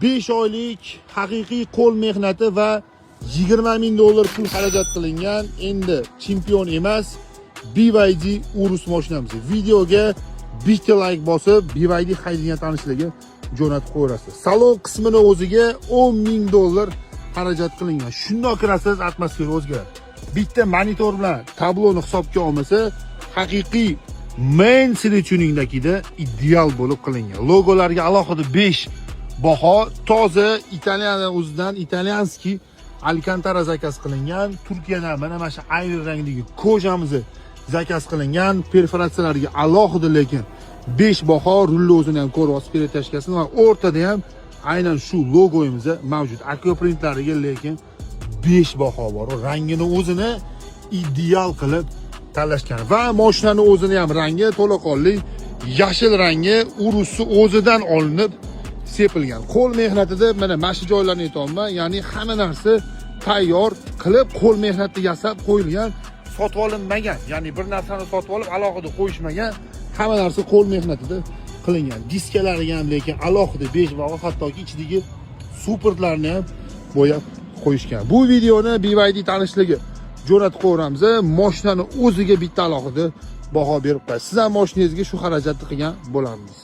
5 oylik haqiqiy qo'l mehnati va 20 ming dollar pul xarajat qilingan. Endi chempion emas, BYD Urus mashinamiz. Videoga bitta like bosib, BYD haydalgan tanishligi jo'natib qo'yasiz. Salon qismini o'ziga 10 ming dollar xarajat qilingan. Shundoq kirasiz, atmosfera o'zgaradi. Bitta monitor bilan tabloni hisobga olmasa, haqiqiy main tuningdagida ideal bo'lib qilingan. Logolarga alohida 5 baho, toza Italiyadan o'zidan italyanskiy Alcantara zakaz qilingan. Turkiyadan mana shu ayri rangdagi kojamizni zakaz qilingan. Perforatsiyalarga alohida lekin 5 baho, rulni o'zini ham ko'ryapsiz, peretashkasini va o'rtada ham aynan shu logomiz mavjud. Akoprintlariga lekin 5 baho bor. Rangini o'zini ideal qilib tanlashgan va mashinani o'zini ham rangi to'laqonli yashil rangi Urusni o'zidan olinib sepilgan. Qo'l mehnatida mana shu joylarni aytolman, ya'ni hamma narsa tayyor qilib qo'l mehnatida yasab qo'yilgan, sotib olinmagan. Ya'ni bir narsani sotib olib alohida qo'yishmagan, hamma narsa qo'l mehnatida qilingan. Diskalariga ham lekin alohida 5 baho, hattoki ichidagi supportlarni ham bo'yab qo'yishgan. Bu videoni BYD tanishligi jo'natib qo'yamiz. Mashinani o'ziga bitta alohida baho berib qo'yasiz. Siz ham mashinangizga shu xarajatni qilgan bo'lamiz.